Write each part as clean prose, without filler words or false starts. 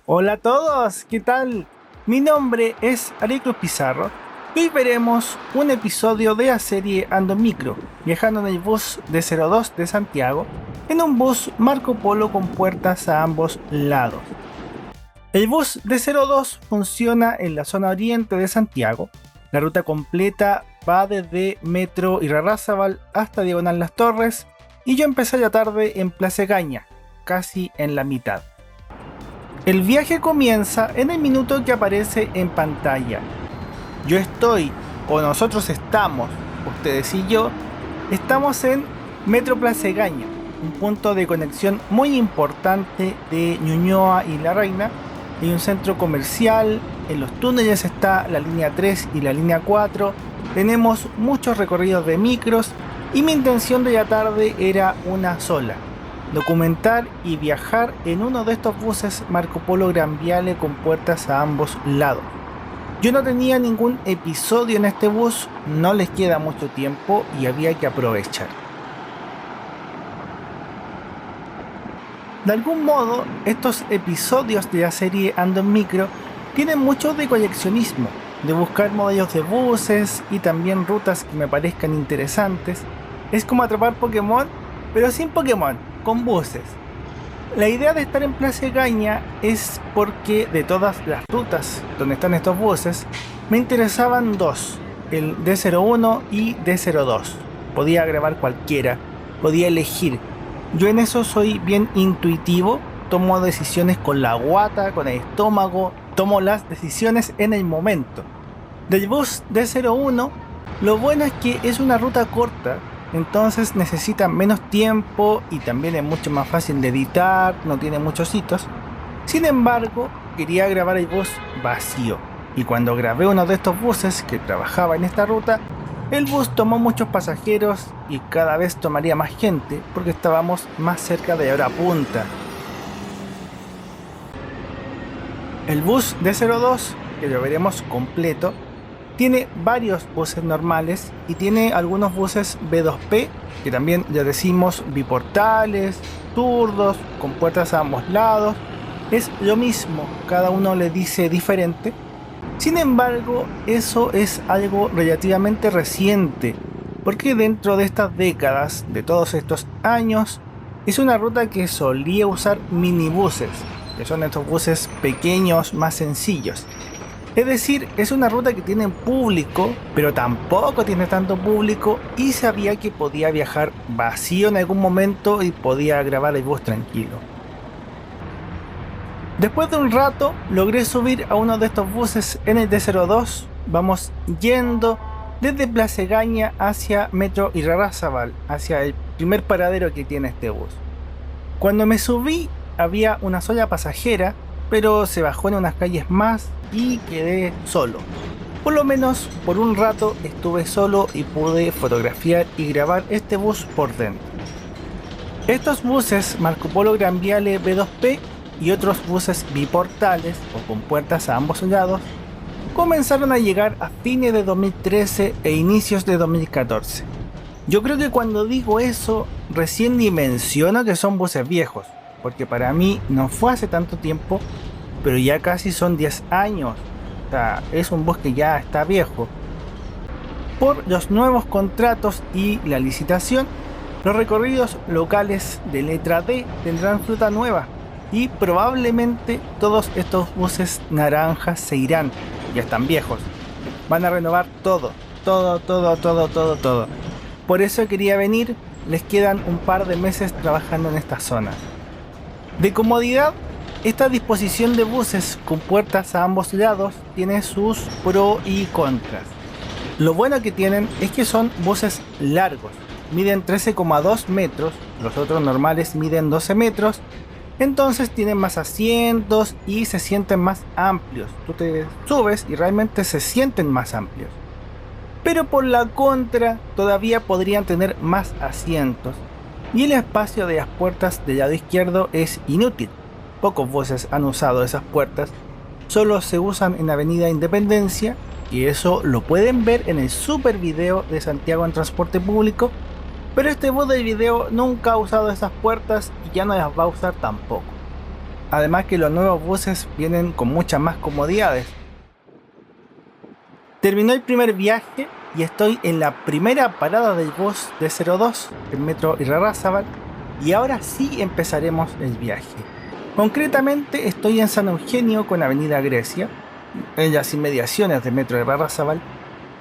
Hola a todos, ¿qué tal? Mi nombre es Ari Cruz Pizarro y hoy veremos un episodio de la serie Ando Micro, viajando en el bus de 02 de Santiago, en un bus Marco Polo con puertas a ambos lados. El bus de 02 funciona en la zona oriente de Santiago. La ruta completa va desde Metro Irarrázaval hasta Diagonal Las Torres y yo empecé la tarde en Plaza Egaña, casi en la mitad. El viaje comienza en el minuto que aparece en pantalla. Yo estoy, o nosotros estamos, ustedes y yo, estamos en Metro Plaza Egaña, un punto de conexión muy importante de Ñuñoa y La Reina. Hay un centro comercial, en los túneles está la línea 3 y la línea 4, tenemos muchos recorridos de micros y mi intención de la tarde era una sola: documentar y viajar en uno de estos buses Marco Polo Gran Viale con puertas a ambos lados. Yo no tenía ningún episodio en este bus, no les queda mucho tiempo y había que aprovechar. De algún modo, estos episodios de la serie Ando en Micro tienen mucho de coleccionismo, de buscar modelos de buses y también rutas que me parezcan interesantes. Es como atrapar Pokémon, pero sin Pokémon, con buses. La idea de estar en Plaza Egaña es porque de todas las rutas donde están estos buses, me interesaban dos, el D01 y D02. Podía grabar cualquiera, podía elegir. Yo en eso soy bien intuitivo, tomo decisiones con la guata, con el estómago, tomo las decisiones en el momento. Del bus D01, lo bueno es que es una ruta corta, entonces necesita menos tiempo y también es mucho más fácil de editar, no tiene muchos hitos. Sin embargo, quería grabar el bus vacío, y cuando grabé uno de estos buses que trabajaba en esta ruta, el bus tomó muchos pasajeros y cada vez tomaría más gente porque estábamos más cerca de la hora punta. El bus de 02, que lo veremos completo, tiene varios buses normales y tiene algunos buses B2P, que también ya decimos biportales, zurdos, con puertas a ambos lados. Es lo mismo, cada uno le dice diferente. Sin embargo, eso es algo relativamente reciente, porque dentro de estas décadas, de todos estos años, es una ruta que solía usar minibuses, que son estos buses pequeños, más sencillos. Es decir, es una ruta que tiene público, pero tampoco tiene tanto público y sabía que podía viajar vacío en algún momento y podía grabar el bus tranquilo. Después de un rato logré subir a uno de estos buses en el D02. Vamos yendo desde Plaza Egaña hacia Metro Irarrázaval, hacia el primer paradero que tiene este bus. Cuando me subí había una sola pasajera, pero se bajó en unas calles más y quedé solo. Por lo menos por un rato estuve solo y pude fotografiar y grabar este bus por dentro. Estos buses Marco Polo Gran Viale B2P y otros buses biportales o con puertas a ambos lados comenzaron a llegar a fines de 2013 e inicios de 2014. Yo creo que cuando digo eso recién dimensiono que son buses viejos, porque para mí no fue hace tanto tiempo, pero ya casi son 10 años. O sea, es un bus que ya está viejo. Por los nuevos contratos y la licitación, los recorridos locales de letra D tendrán flota nueva y probablemente todos estos buses naranjas se irán, ya están viejos. Van a renovar todo. Por eso quería venir, les quedan un par de meses trabajando en esta zona. De comodidad, esta disposición de buses con puertas a ambos lados tiene sus pros y contras. Lo bueno que tienen es que son buses largos, miden 13,2 metros, los otros normales miden 12 metros, entonces tienen más asientos y se sienten más amplios. Tú te subes y realmente se sienten más amplios. Pero por la contra, todavía podrían tener más asientos y el espacio de las puertas del lado izquierdo es inútil. Pocos buses han usado esas puertas, solo se usan en Avenida Independencia, y eso lo pueden ver en el super video de Santiago en transporte público, pero este bus del video nunca ha usado esas puertas y ya no las va a usar tampoco. Además que los nuevos buses vienen con muchas más comodidades. Terminó el primer viaje y estoy en la primera parada del bus de 02, el metro Irarrázaval, y ahora sí empezaremos el viaje. Concretamente estoy en San Eugenio con Avenida Grecia, en las inmediaciones del metro Irarrázaval.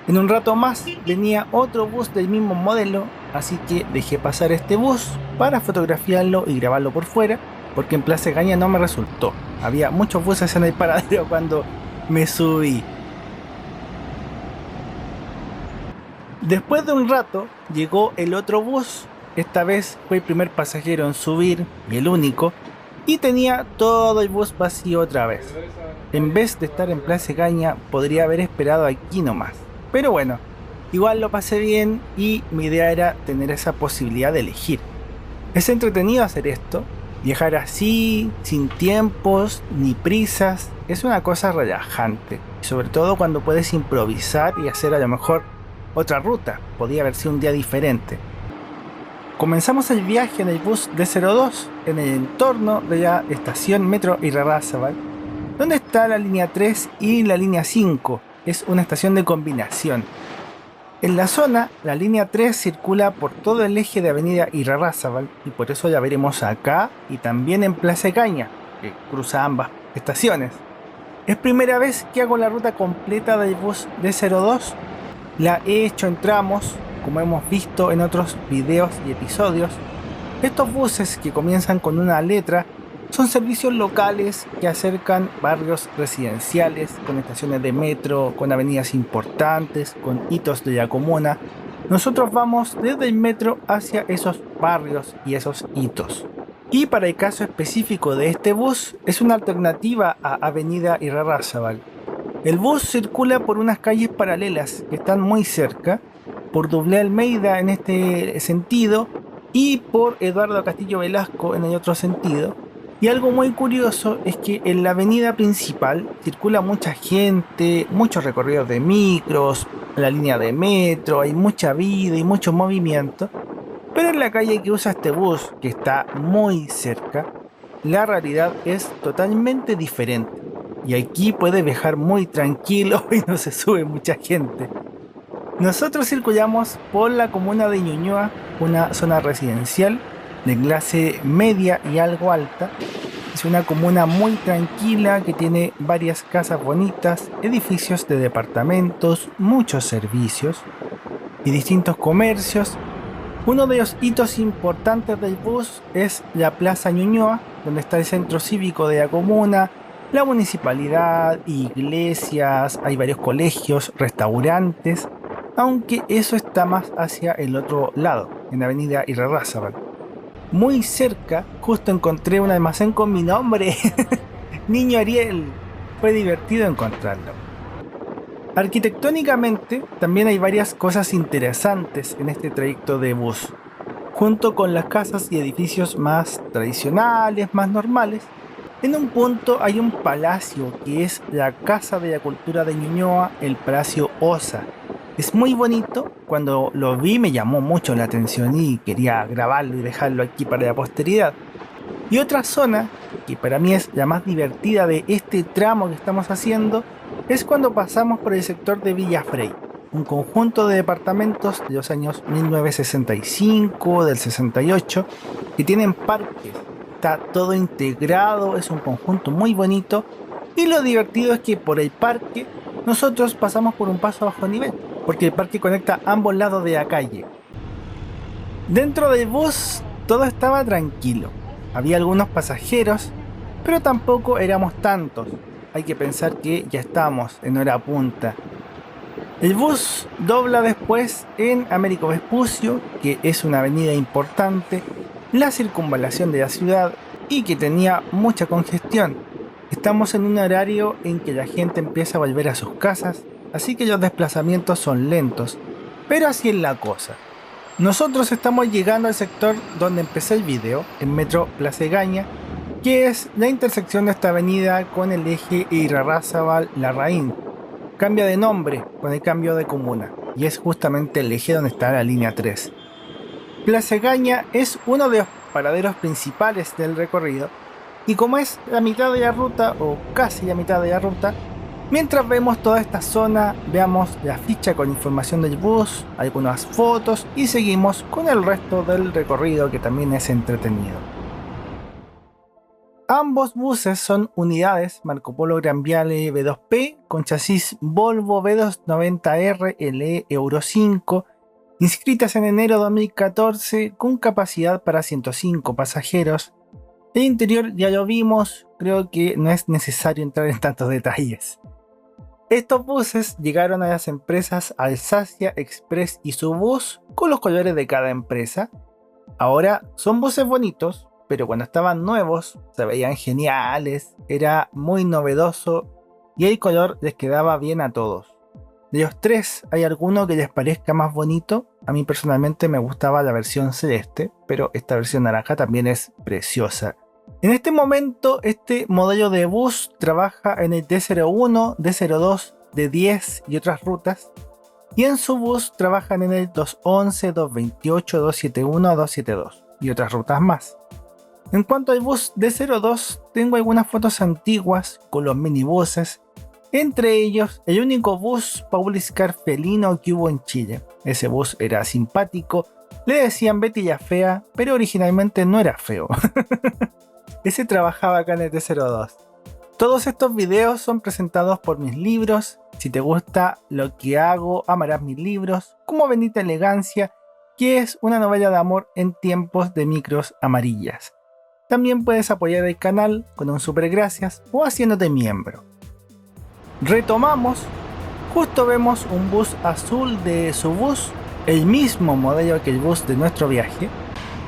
En un rato más venía otro bus del mismo modelo, así que dejé pasar este bus para fotografiarlo y grabarlo por fuera, porque en Plaza Egaña no me resultó. Había muchos buses en el paradero cuando me subí. Después de un rato llegó el otro bus. Esta vez fue el primer pasajero en subir y el único, y tenía todo el bus vacío otra vez. En vez de estar en Plaza Egaña podría haber esperado aquí nomás. Pero bueno, igual lo pasé bien y mi idea era tener esa posibilidad de elegir. Es entretenido hacer esto, viajar así, sin tiempos ni prisas, es una cosa relajante, sobre todo cuando puedes improvisar y hacer a lo mejor otra ruta, podía haber sido un día diferente. Comenzamos el viaje en el bus D02 en el entorno de la estación Metro Irarrázaval, donde está la línea 3 y la línea 5, es una estación de combinación. En la zona, la línea 3 circula por todo el eje de Avenida Irarrázaval y por eso la veremos acá y también en Plaza Egaña, que cruza ambas estaciones. Es primera vez que hago la ruta completa del bus D02. La he hecho en tramos, como hemos visto en otros videos y episodios. Estos buses que comienzan con una letra son servicios locales que acercan barrios residenciales, con estaciones de metro, con avenidas importantes, con hitos de la comuna. Nosotros vamos desde el metro hacia esos barrios y esos hitos. Y para el caso específico de este bus, es una alternativa a Avenida Irarrázaval. El bus circula por unas calles paralelas que están muy cerca, por Doble Almeida en este sentido y por Eduardo Castillo Velasco en el otro sentido. Y algo muy curioso es que en la avenida principal circula mucha gente, muchos recorridos de micros, la línea de metro, hay mucha vida y mucho movimiento. Pero en la calle que usa este bus, que está muy cerca, la realidad es totalmente diferente. Y aquí puede viajar muy tranquilo y no se sube mucha gente. Nosotros circulamos por la comuna de Ñuñoa, una zona residencial de clase media y algo alta. Es una comuna muy tranquila que tiene varias casas bonitas, edificios de departamentos, muchos servicios y distintos comercios. Uno de los hitos importantes del bus es la Plaza Ñuñoa, donde está el centro cívico de la comuna, la municipalidad, iglesias, hay varios colegios, restaurantes, aunque eso está más hacia el otro lado, en la avenida Irarrázaval. Muy cerca, justo encontré un almacén con mi nombre, Niño Ariel. Fue divertido encontrarlo. Arquitectónicamente, también hay varias cosas interesantes en este trayecto de bus. Junto con las casas y edificios más tradicionales, más normales, en un punto hay un palacio que es la Casa de la Cultura de Ñuñoa, el Palacio Osa. Es muy bonito, cuando lo vi me llamó mucho la atención y quería grabarlo y dejarlo aquí para la posteridad. Y otra zona, que para mí es la más divertida de este tramo que estamos haciendo, es cuando pasamos por el sector de Villa Frey, un conjunto de departamentos de los años 1965, del 68, que tienen parques. Está todo integrado, es un conjunto muy bonito y lo divertido es que por el parque nosotros pasamos por un paso a bajo nivel, porque el parque conecta ambos lados de la calle. Dentro del bus todo estaba tranquilo, había algunos pasajeros, pero tampoco éramos tantos. Hay que pensar que ya estamos en hora punta. El bus dobla después en Américo Vespucio, que es una avenida importante, la circunvalación de la ciudad y que tenía mucha congestión. Estamos en un horario en que la gente empieza a volver a sus casas, así que los desplazamientos son lentos, pero así es la cosa. Nosotros estamos llegando al sector donde empecé el video, en Metro Plaza Egaña, que es la intersección de esta avenida con el eje Irarrázaval-Larraín. Cambia de nombre con el cambio de comuna, y es justamente el eje donde está la línea 3. Plaza Egaña es uno de los paraderos principales del recorrido, Y como es la mitad de la ruta, o casi la mitad de la ruta, mientras vemos toda esta zona, veamos la ficha con información del bus, algunas fotos y seguimos con el resto del recorrido que también es entretenido. Ambos buses son unidades Marco Polo Gran Viale B2P con chasis Volvo B290R LE Euro 5, inscritas en enero de 2014 con capacidad para 105 pasajeros. El interior ya lo vimos, creo que no es necesario entrar en tantos detalles. Estos buses llegaron a las empresas Alsacia, Express y Subus con los colores de cada empresa. Ahora son buses bonitos, pero cuando estaban nuevos se veían geniales, era muy novedoso y el color les quedaba bien a todos. De los tres, ¿hay alguno que les parezca más bonito? A mí personalmente me gustaba la versión celeste, pero esta versión naranja también es preciosa. En este momento, este modelo de bus trabaja en el D01, D02, D10 y otras rutas, y en su bus trabajan en el 211, 228, 271, 272 y otras rutas más. En cuanto al bus D02, tengo algunas fotos antiguas con los minibuses, entre ellos el único bus Pauliscar felino que hubo en Chile. Ese bus era simpático, le decían Betty la Fea, pero originalmente no era feo. Ese trabajaba acá en el T02. Todos estos videos son presentados por mis libros. Si te gusta lo que hago, amarás mis libros, como Bendita Elegancia, que es una novela de amor en tiempos de micros amarillas. También puedes apoyar el canal con un super gracias o haciéndote miembro. Retomamos. Justo vemos un bus azul de Subus, el mismo modelo que el bus de nuestro viaje.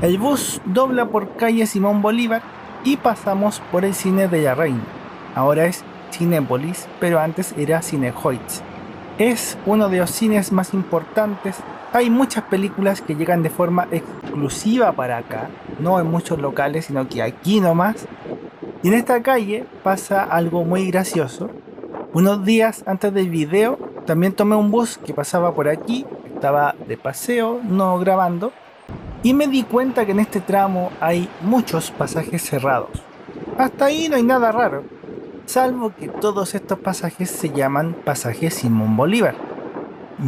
El bus dobla por calle Simón Bolívar y pasamos por el cine de la Reina. Ahora es Cinépolis, pero antes era Cinehoitz. Es uno de los cines más importantes. Hay muchas películas que llegan de forma exclusiva para acá, no en muchos locales, sino que aquí nomás. Y en esta calle pasa algo muy gracioso. Unos días antes del video, también tomé un bus que pasaba por aquí, estaba de paseo, no grabando, y me di cuenta que en este tramo hay muchos pasajes cerrados. Hasta ahí no hay nada raro, salvo que todos estos pasajes se llaman pasajes Simón Bolívar.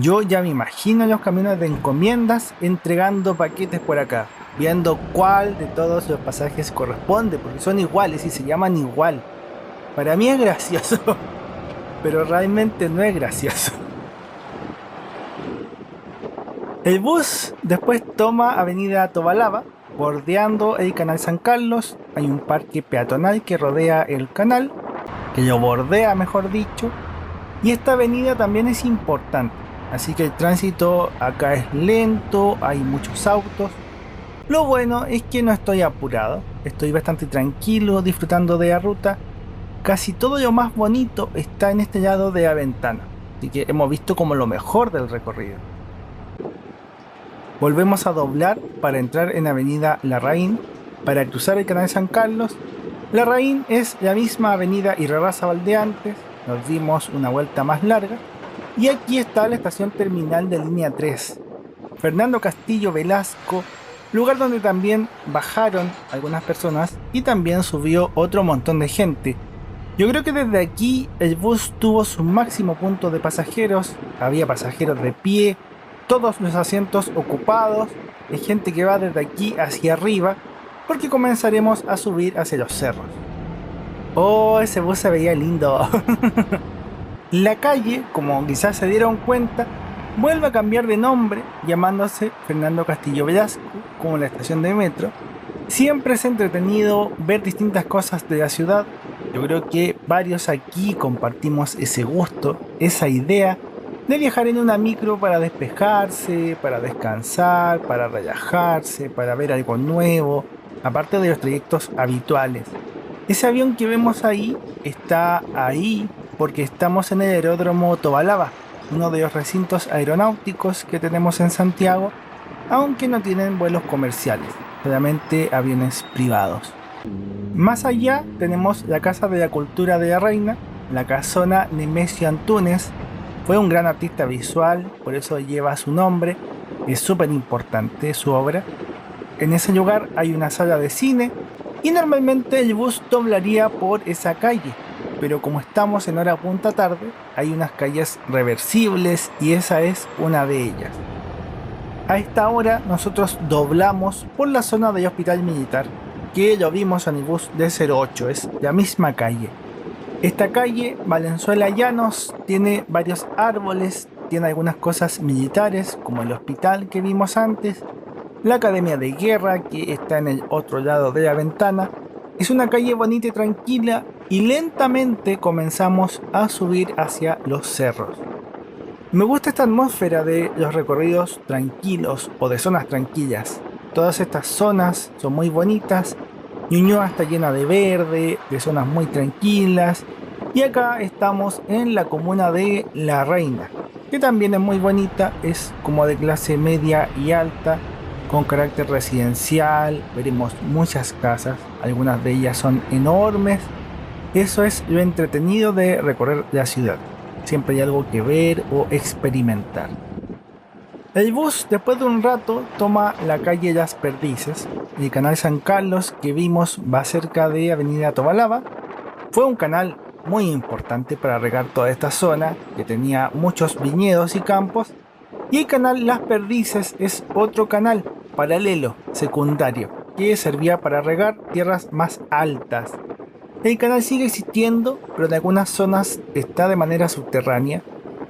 Yo ya me imagino los camiones de encomiendas entregando paquetes por acá, viendo cuál de todos los pasajes corresponde, porque son iguales y se llaman igual. Para mí es gracioso, pero realmente no es gracioso. El bus después toma Avenida Tobalaba, bordeando el Canal San Carlos. Hay un parque peatonal que rodea el canal, que lo bordea mejor dicho, y esta avenida también es importante, así que el tránsito acá es lento, hay muchos autos. Lo bueno es que no estoy apurado, estoy bastante tranquilo disfrutando de la ruta. Casi todo lo más bonito está en este lado de la ventana, así que hemos visto como lo mejor del recorrido. Volvemos a doblar para entrar en Avenida Larraín para cruzar el Canal San Carlos. Larraín es la misma avenida Irarrázaval de antes, nos dimos una vuelta más larga y aquí está la estación terminal de línea 3. Fernando Castillo Velasco, lugar donde también bajaron algunas personas y también subió otro montón de gente. Yo creo que desde aquí el bus tuvo su máximo punto de pasajeros, había pasajeros de pie, todos los asientos ocupados, hay gente que va desde aquí hacia arriba, porque comenzaremos a subir hacia los cerros. Oh, ese bus se veía lindo. La calle, como quizás se dieron cuenta, vuelve a cambiar de nombre, llamándose Fernando Castillo Velasco, como la estación de metro. Siempre es entretenido ver distintas cosas de la ciudad. Yo creo que varios aquí compartimos ese gusto, esa idea de viajar en una micro para despejarse, para descansar, para relajarse, para ver algo nuevo, aparte de los trayectos habituales. Ese avión que vemos ahí está ahí porque estamos en el aeródromo Tobalaba, uno de los recintos aeronáuticos que tenemos en Santiago, aunque no tienen vuelos comerciales, solamente aviones privados. Más allá tenemos la Casa de la Cultura de la Reina, la casona Nemesio Antunes. Fue un gran artista visual, por eso lleva su nombre, es súper importante su obra. En ese lugar hay una sala de cine, y normalmente el bus doblaría por esa calle, pero como estamos en hora punta tarde, hay unas calles reversibles y esa es una de ellas. A esta hora nosotros doblamos por la zona del hospital militar, que lo vimos en el bus D08, es la misma calle. Esta calle, Valenzuela Llanos, tiene varios árboles, tiene algunas cosas militares, como el hospital que vimos antes, la Academia de Guerra, que está en el otro lado de la ventana. Es una calle bonita y tranquila, y lentamente comenzamos a subir hacia los cerros. Me gusta esta atmósfera de los recorridos tranquilos o de zonas tranquilas. Todas estas zonas son muy bonitas. Ñuñoa está llena de verde, de zonas muy tranquilas. Y acá estamos en la comuna de La Reina, que también es muy bonita, es como de clase media y alta, con carácter residencial. Veremos muchas casas, algunas de ellas son enormes. Eso es lo entretenido de recorrer la ciudad. Siempre hay algo que ver o experimentar. El bus, después de un rato, toma la calle Las Perdices. El canal San Carlos que vimos va cerca de Avenida Tobalaba. Fue un canal muy importante para regar toda esta zona, que tenía muchos viñedos y campos. Y el canal Las Perdices es otro canal paralelo, secundario, que servía para regar tierras más altas. El canal sigue existiendo, pero en algunas zonas está de manera subterránea,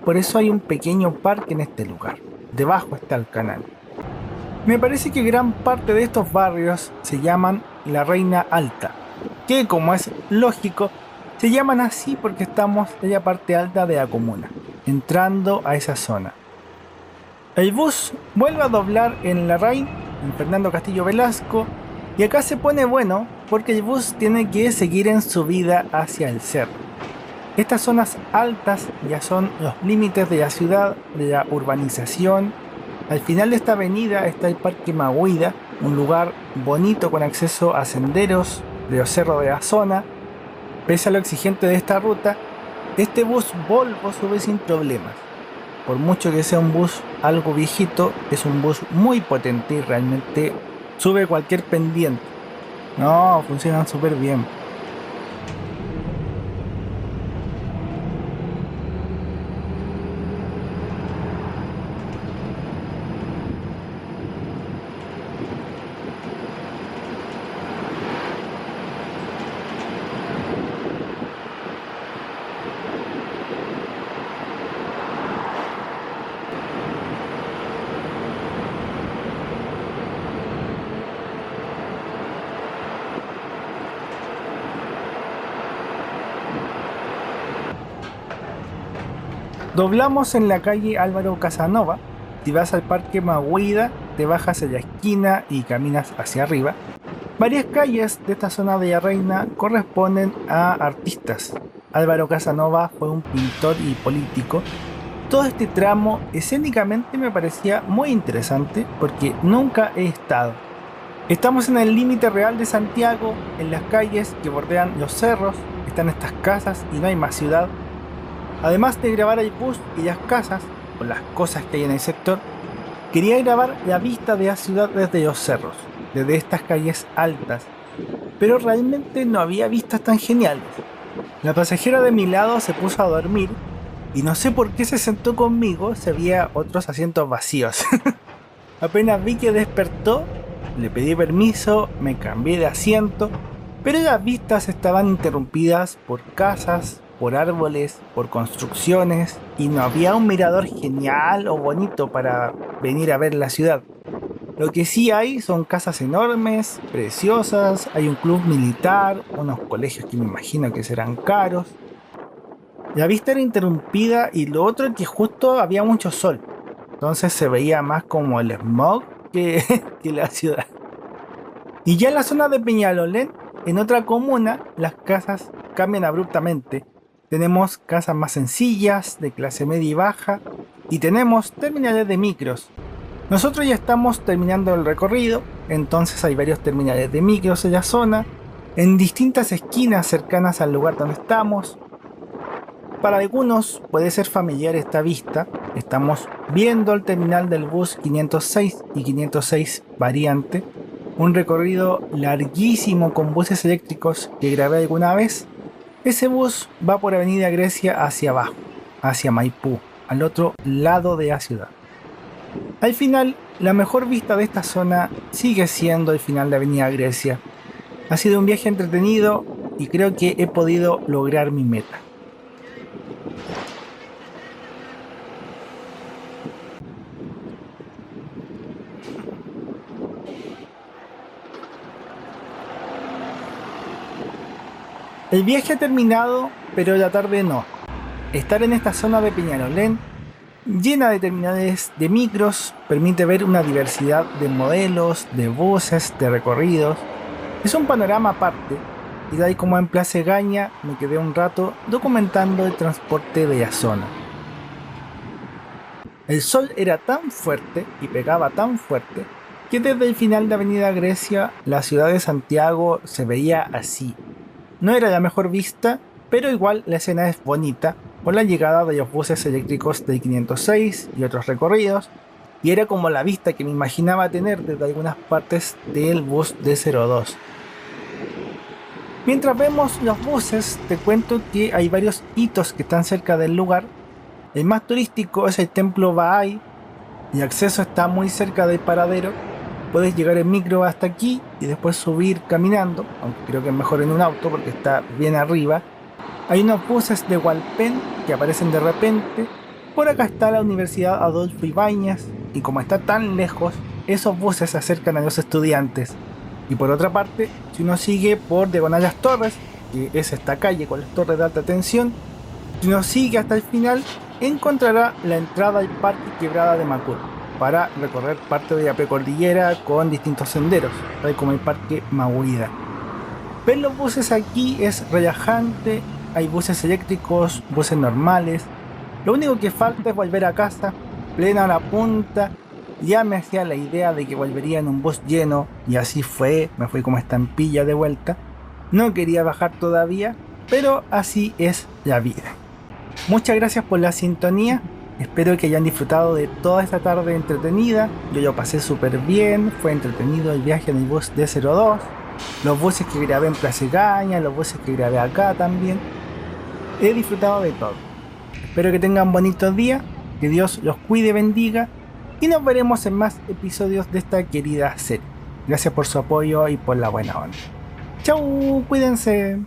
por eso hay un pequeño parque en este lugar. Debajo está el canal. Me parece que gran parte de estos barrios se llaman La Reina Alta, que como es lógico, se llaman así porque estamos en la parte alta de la comuna, entrando a esa zona. El bus vuelve a doblar en La Reina, en Fernando Castillo Velasco, y acá se pone bueno porque el bus tiene que seguir en subida hacia el cerro. Estas zonas altas ya son los límites de la ciudad, de la urbanización. Al final de esta avenida está el Parque Mahuida, un lugar bonito con acceso a senderos de los cerros de la zona. Pese a lo exigente de esta ruta, este bus Volvo sube sin problemas. Por mucho que sea un bus algo viejito, es un bus muy potente y realmente sube cualquier pendiente. No, funcionan súper bien. Doblamos en la calle Álvaro Casanova. Si vas al Parque Mahuida, te bajas en la esquina y caminas hacia arriba. Varias calles de esta zona de La Reina corresponden a artistas. Álvaro Casanova fue un pintor y político. Todo este tramo escénicamente me parecía muy interesante porque nunca he estado. Estamos en el límite real de Santiago, en las calles que bordean los cerros, están estas casas y no hay más ciudad. Además de grabar el bus y las casas, o las cosas que hay en el sector, quería grabar la vista de la ciudad desde los cerros, desde estas calles altas, pero realmente no había vistas tan geniales. La pasajera de mi lado se puso a dormir y no sé por qué se sentó conmigo si había otros asientos vacíos. Apenas vi que despertó, le pedí permiso, me cambié de asiento, pero las vistas estaban interrumpidas por casas, por árboles, por construcciones, y no había un mirador genial o bonito para venir a ver la ciudad. Lo que sí hay son casas enormes, preciosas, hay un club militar, unos colegios que me imagino que serán caros. La vista era interrumpida y lo otro es que justo había mucho sol, entonces se veía más como el smog que, que la ciudad. Y ya en la zona de Peñalolén, en otra comuna, las casas cambian abruptamente. Tenemos casas más sencillas, de clase media y baja, y tenemos terminales de micros. Nosotros ya estamos terminando el recorrido, entonces hay varios terminales de micros en la zona, en distintas esquinas cercanas al lugar donde estamos. Para algunos puede ser familiar esta vista. Estamos viendo el terminal del bus 506 y 506 variante. un recorrido larguísimo con buses eléctricos que grabé alguna vez. Ese bus va por Avenida Grecia hacia abajo, hacia Maipú, al otro lado de la ciudad. Al final, la mejor vista de esta zona sigue siendo el final de Avenida Grecia. Ha sido un viaje entretenido y creo que he podido lograr mi meta. El viaje ha terminado, pero la tarde no. Estar en esta zona de Peñalolén, llena de terminales de micros, permite ver una diversidad de modelos, de buses, de recorridos. Es un panorama aparte, y tal como en Plaza Egaña me quedé un rato documentando el transporte de la zona. El sol era tan fuerte y pegaba tan fuerte que desde el final de Avenida Grecia la ciudad de Santiago se veía así. No era la mejor vista, pero igual la escena es bonita por la llegada de los buses eléctricos del 506 y otros recorridos, y era como la vista que me imaginaba tener desde algunas partes del bus D02. Mientras vemos los buses, te cuento que hay varios hitos que están cerca del lugar. El más turístico es el Templo Bahá'í. El acceso está muy cerca del paradero. Puedes llegar en micro hasta aquí y después subir caminando, aunque creo que es mejor en un auto porque está bien arriba. Hay unos buses de Hualpén que aparecen de repente. Por acá está la Universidad Adolfo Ibáñez y como está tan lejos, esos buses se acercan a los estudiantes. Y por otra parte, si uno sigue por Diagonal Las Torres, que es esta calle con las torres de alta tensión, si uno sigue hasta el final, encontrará la entrada al Parque Quebrada de Macul, para recorrer parte de la precordillera con distintos senderos, tal como el Parque Mahuida. Ver los buses aquí es relajante, hay buses eléctricos, buses normales. Lo único que falta es volver a casa, plena la punta. Ya me hacía la idea de que volvería en un bus lleno, y así fue, me fui como estampilla de vuelta. No quería bajar todavía, pero así es la vida. Muchas gracias por la sintonía. Espero que hayan disfrutado de toda esta tarde entretenida. Yo lo pasé súper bien, fue entretenido el viaje en el bus D02, los buses que grabé en Plaza Egaña, los buses que grabé acá también. He disfrutado de todo. Espero que tengan bonitos días, que Dios los cuide y bendiga, y nos veremos en más episodios de esta querida serie. Gracias por su apoyo y por la buena onda. Chau, cuídense.